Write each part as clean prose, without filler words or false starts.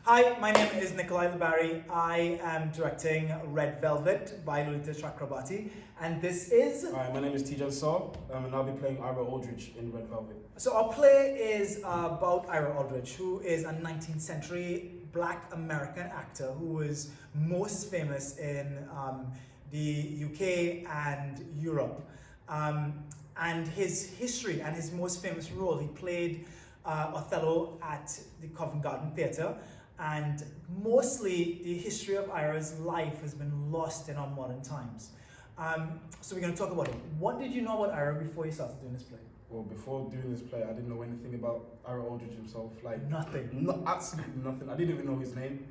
Hi, my name is Nicholai La Barrie. I am directing Red Velvet by Lolita Chakrabarti, and this is... Hi, my name is Tijan Sarr, and I'll be playing Ira Aldridge in Red Velvet. So our play is about Ira Aldridge, who is a 19th century Black American actor who was most famous in the UK and Europe. And his history and his most famous role, he played Othello at the Covent Garden Theatre, and mostly the history of Ira's life has been lost in our modern times. So we're going to talk about it. What did you know about Ira before you started doing this play? Well, before doing this play, I didn't know anything about Ira Aldridge himself. Like Nothing. Absolutely nothing. I didn't even know his name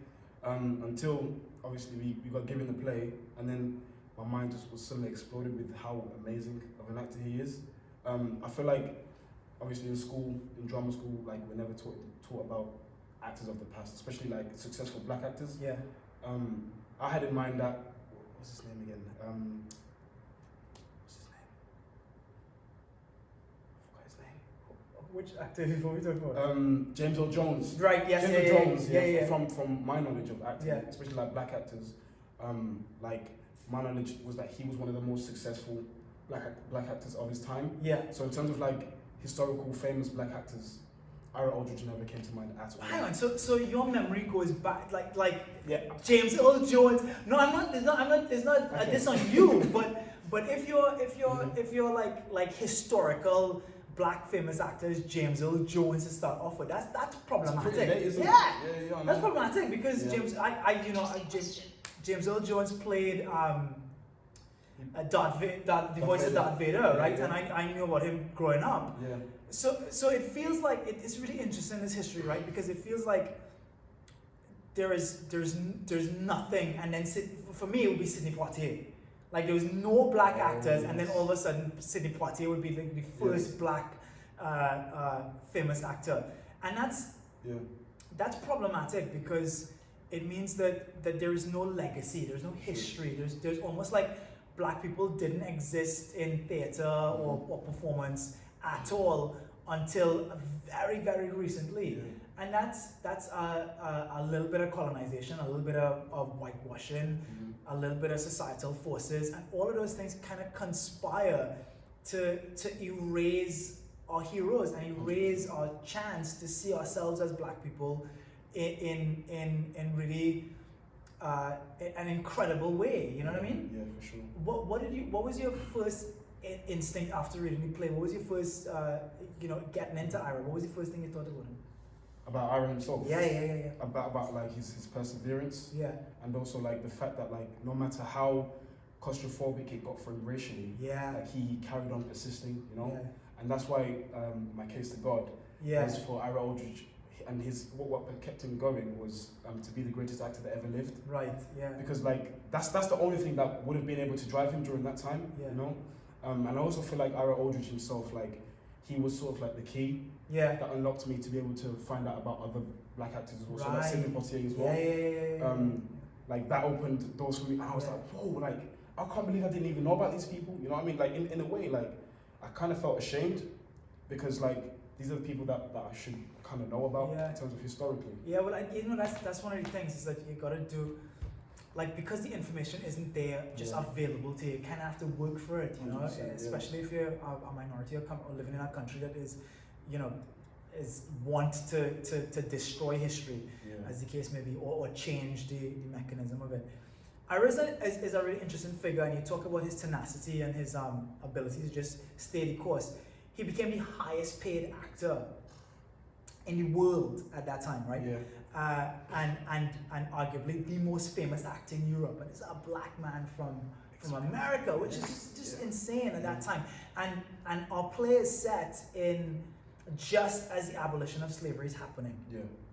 until obviously we got given the play, and then my mind just was suddenly exploded with how amazing of an actor he is. I feel like obviously in school, in drama school, like we're never taught about actors of the past, especially like successful Black actors. Yeah. I had in mind that, what's his name again? What's his name? I forgot his name. Which actor before we talk about? James Earl Jones. Right, yes, James Earl Jones, yeah. From my knowledge of acting, Yeah. especially like Black actors, like my knowledge was that he was one of the most successful Black actors of his time. Yeah. So in terms of like historical famous Black actors, Ira Aldridge never came to mind at all. Hang on, so your memory goes back like Yeah. James Earl Jones. No, I'm not. There's not Okay. this on you. But if you're like historical Black famous actors, James Earl Jones to start off with, that's problematic. Pretty late, isn't it? Yeah, I that's know. problematic because Yeah. James Earl Jones played the voice of Darth Vader, Yeah, right? yeah. And I knew about him growing up. Yeah. So it feels like it's really interesting, this history, right? Because it feels like there's nothing, and then for me it would be Sidney Poitier. Like there was no Black actors, and then all of a sudden Sidney Poitier would be like the first Black famous actor, and that's problematic because it means that there is no legacy, there's no history, there's almost like Black people didn't exist in theater or performance at all until very, very recently. Yeah. And that's a little bit of colonization, a little bit of whitewashing, a little bit of societal forces, and all of those things kind of conspire to erase our heroes and erase our chance to see ourselves as Black people in really an incredible way. You know what I mean? Yeah, for sure. What was your first instinct after reading the play? What was your first getting into Ira? What was the first thing you thought about him? About Ira himself. Yeah. About like his perseverance. Yeah. And also like the fact that like no matter how claustrophobic it got for him racially, Yeah. like he carried on persisting, you know. Yeah. And that's why my case to God was for Ira Aldridge, and his what kept him going was to be the greatest actor that ever lived. Right. Yeah. Because like that's the only thing that would have been able to drive him during that time, Yeah. you know. And I also feel like Ira Aldridge himself, like he was sort of like the key Yeah. that unlocked me to be able to find out about other Black actors as well. So like Right. Sidney Poitier as well. Yeah. Like that opened doors for me. And I was like, whoa, like I can't believe I didn't even know about these people. You know what I mean? Like in a way, like I kind of felt ashamed because like these are the people that I should kind of know about in terms of historically. Yeah, well, that's one of the things is that you gotta do, like, because the information isn't there, just available to you. You kind of have to work for it, you know. 100%, especially if you're a minority or living in a country that is, is want to destroy history, as the case may be, or change the mechanism of it. Ira is a really interesting figure, and you talk about his tenacity and his ability to just stay the course. He became the highest paid actor in the world at that time, right? Yeah. And arguably the most famous actor in Europe, and it's a Black man from America, which is just insane at that time. And our play is set in just as the abolition of slavery is happening.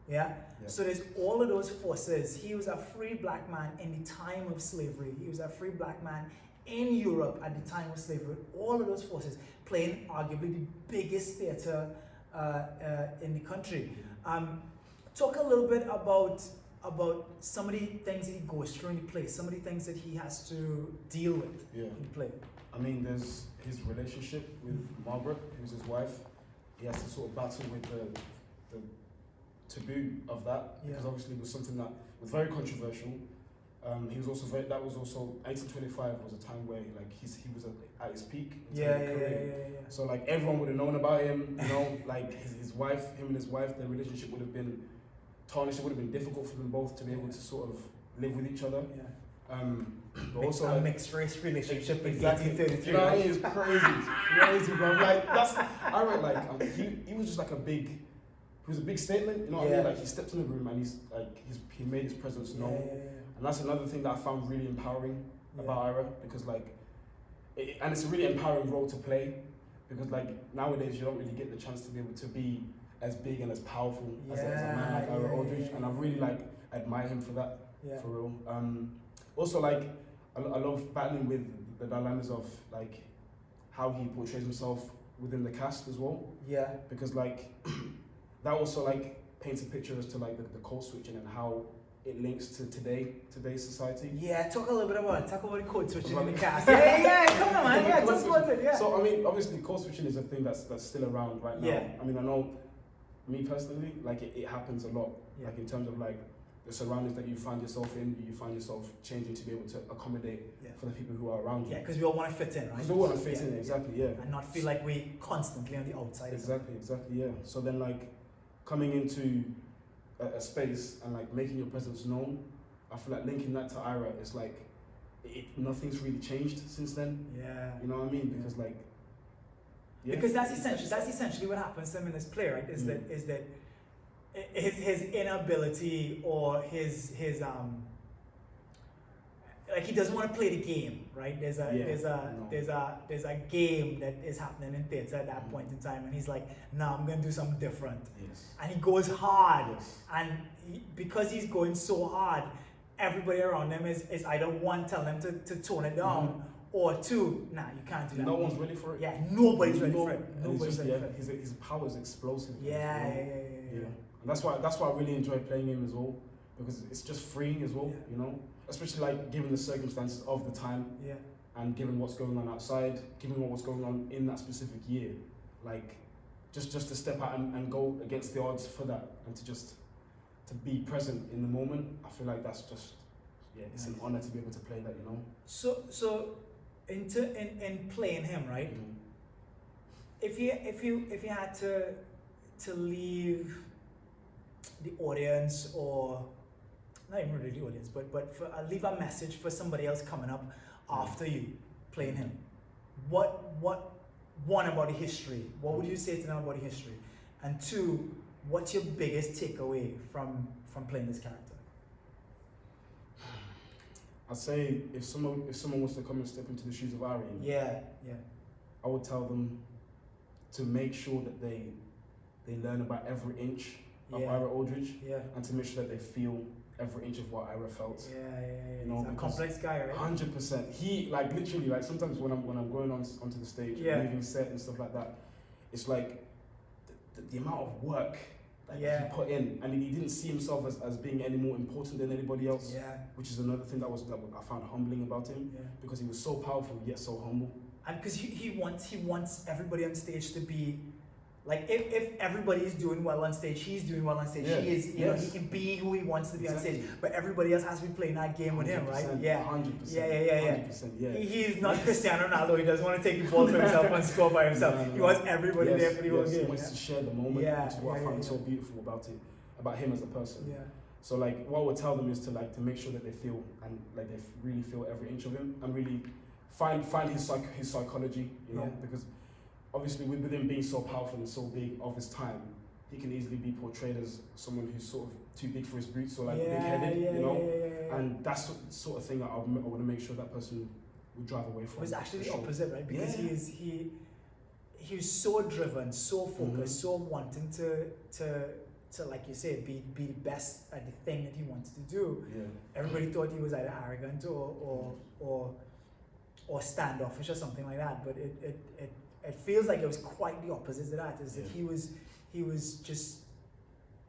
Yeah? So there's all of those forces. He was a free Black man in the time of slavery. He was a free Black man in Europe at the time of slavery. All of those forces playing arguably the biggest theater in the country. Talk a little bit about some of the things that he goes through in the play, some of the things that he has to deal with in the play. I mean, there's his relationship with Margaret, who's his wife. He has to sort of battle with the taboo of that because obviously it was something that was very controversial. He was also that was also 1825 was a time where like he was at his peak in terms of career. So like everyone would have known about him, you know, like his wife, him and his wife, their relationship would have been tarnished. It would have been difficult for them both to be able to sort of live with each other. But also a like, mixed race relationship in exactly. 1833. You know what I mean? It's crazy, bro. Like I read like he was just like he was a big statement. You know what I mean? Like he stepped in the room and he made his presence known. And that's another thing that I found really empowering about Ira because like, and it's a really empowering role to play because like nowadays you don't really get the chance to be able to be as big and as powerful as a man like Ira Aldridge, and I really like admire him for that, for real. Also like, I love battling with the dilemmas of like how he portrays himself within the cast as well. Yeah. Because like, that also like paints a picture as to like the code switching and how it links to today's society. Yeah, talk a little bit about the code switching in the cast. Come on, man. Talk about it. So I mean, obviously, code switching is a thing that's still around right now. I mean, I know me personally, like it happens a lot. Like in terms of like the surroundings that you find yourself in, you find yourself changing to be able to accommodate for the people who are around you. Yeah, because we all want to fit in, right? Because we all want to fit in, exactly. And not feel like we constantly on the outside. Exactly. So then like coming into a space and like making your presence known, I feel like linking that to Ira is like nothing's really changed since then. You know what I mean? Because like because that's essentially what happens to him in this play, right? Is that his inability or his like he doesn't want to play the game, right? There's a game that is happening in theatre at that point in time, and he's like, "No, I'm gonna do something different." And he goes hard, and because he's going so hard, everybody around him is either one telling him to tone it down, or two, nah, you can't do that. No one's ready for it. Yeah, nobody's ready for it. Nobody's ready for it. His power is explosive. And that's why I really enjoy playing him as well, because it's just freeing as well, you know. Especially like given the circumstances of the time, and given what's going on outside, given what's going on in that specific year, like just to step out and go against the odds for that, and to be present in the moment, I feel like that's just it's an honor to be able to play that, you know. So in playing him, right? If you had to leave the audience, or not even really the audience, but leave a message for somebody else coming up after you playing him, what one, about the history, what would you say to them about the history, and two, what's your biggest takeaway from playing this character? I'd say if someone was to come and step into the shoes of Ari, I would tell them to make sure that they learn about every inch of Ira Aldridge, and to make sure that they feel every inch of what Ira felt. You know, he's a complex guy, right? 100%. He like literally like sometimes when I'm going onto the stage, leaving set and stuff like that, it's like the amount of work that he put in, and he didn't see himself as being any more important than anybody else. Which is another thing that I found humbling about him, because he was so powerful yet so humble. And because he wants everybody on stage to be like, if everybody is doing well on stage, he's doing well on stage. He is, you know, he can be who he wants to be on stage. But everybody else has to be playing that game with him, right? 100%. He's not Cristiano Ronaldo. He doesn't want to take the ball for himself and score by himself. He wants everybody there for the whole game. He wants to share the moment, which is what I find so beautiful about him as a person. So like, what I would tell them is to make sure that they feel, and like they really feel every inch of him, and really find his psychology, you know, because obviously with him being so powerful and so big of his time, he can easily be portrayed as someone who's sort of too big for his boots, or like big-headed, you know. And that's the sort of thing that I want to make sure that person would drive away from. It was actually the opposite, right? Because he was so driven, so focused, so wanting to like you said, be the best at the thing that he wants to do. Everybody thought he was either arrogant or standoffish or something like that. But it feels like it was quite the opposite to that. Is that he was just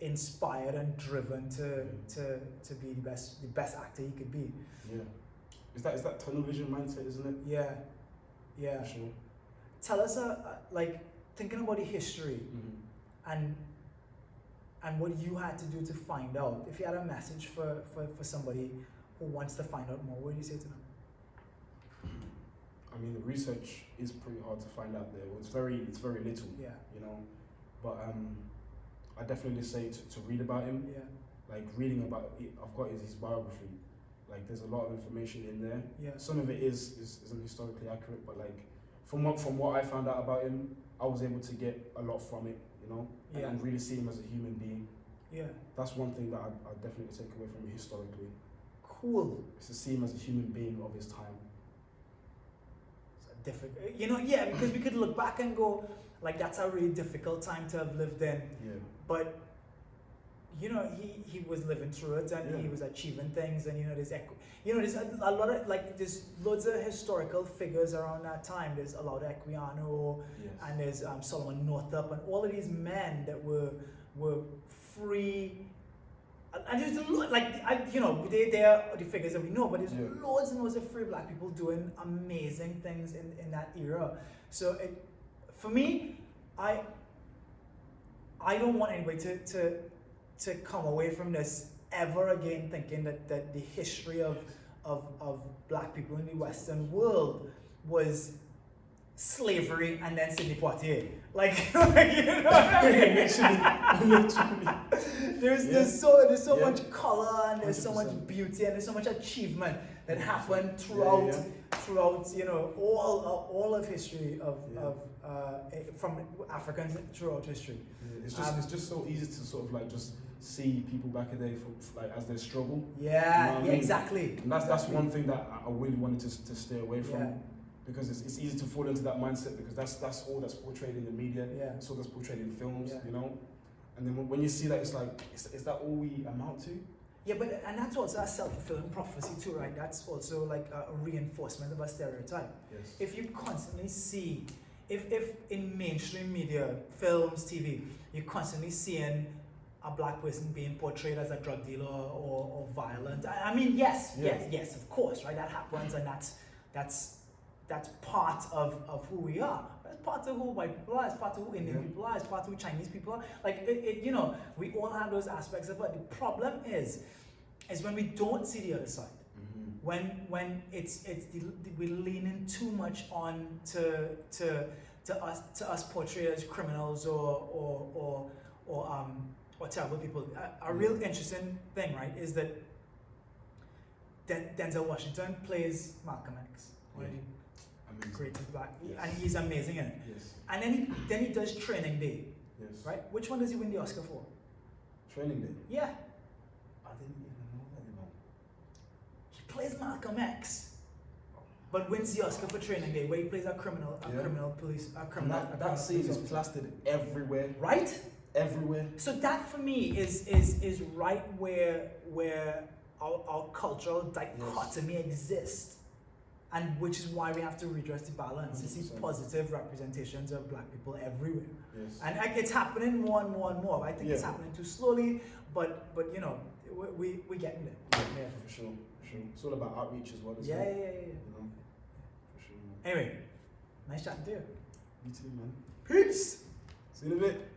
inspired and driven to be the best actor he could be. Is that tunnel vision mindset, isn't it? For sure. Tell us like thinking about the history and and what you had to do to find out. If you had a message for somebody who wants to find out more, what would you say to them? I mean, the research is pretty hard to find out there. It's very little. Yeah. You know, but I definitely say to read about him. Yeah. Like reading about it, I've got his biography. Like there's a lot of information in there. Yeah. Some of it isn't historically accurate, but like from what I found out about him, I was able to get a lot from it. You know, Yeah. and really see him as a human being. Yeah. That's one thing that I definitely take away from him historically. Cool. Is to see him as a human being of his time. Difficult, you know, yeah, because we could look back and go, like, that's a really difficult time to have lived in. Yeah. But, you know, he was living through it, and he was achieving things, and, you know, there's a lot of, like, there's loads of historical figures around that time. There's a lot of Equiano, and there's Solomon Northup, and all of these men that were free. And there's a lot, like, you know, they are the figures that we know, but there's loads and loads of free black people doing amazing things in that era. So for me, I don't want anybody to come away from this ever again thinking that the history of black people in the Western world was slavery and then Sidney Poitier. Like, you know what I mean? literally. There's so much color, and there's 100%. so much beauty, and there's so much achievement that happened throughout you know, all of history from Africans throughout history. It's just so easy to sort of like just see people back in the day like as they struggle. Yeah, you know what I mean? exactly. And that's one thing that I really wanted to stay away from. Yeah. Because it's easy to fall into that mindset, because that's all that's portrayed in the media, Yeah. that's all that's portrayed in films, Yeah. you know. And then when you see that, it's like, is that all we amount to? Yeah, and that's also a self-fulfilling prophecy too, right? That's also like a reinforcement of a stereotype. Yes. If you constantly see, if in mainstream media, films, TV, you're constantly seeing a black person being portrayed as a drug dealer or violent. I mean, yes, of course, right? That happens, and that's part of who we are. That's part of who white people are. It's part of who Indian people are. It's part of who Chinese people are. Like you know, we all have those aspects of it. The problem is when we don't see the other side. Mm-hmm. When we're leaning too much on to us portrayed as criminals or terrible people. A real interesting thing, right, is that Denzel Washington plays Malcolm X. Greatest black, and he's amazing in it. Yes. And then he does Training Day. Yes. Right? Which one does he win the Oscar for? Training Day. Yeah. I didn't even know that, you know. He plays Malcolm X, but wins the Oscar for Training Day, where he plays a criminal police. That scene is plastered everywhere. Right? Everywhere. So that for me is right where our cultural dichotomy exists. And which is why we have to redress the balance. You see positive representations of black people everywhere. Yes. And it's happening more and more and more. I think it's happening too slowly, but you know, we're getting there. Yeah, for sure. It's all about outreach as well. Yeah. You know? For sure, man. Anyway, nice chatting to you. You too, man. Peace! See you in a bit.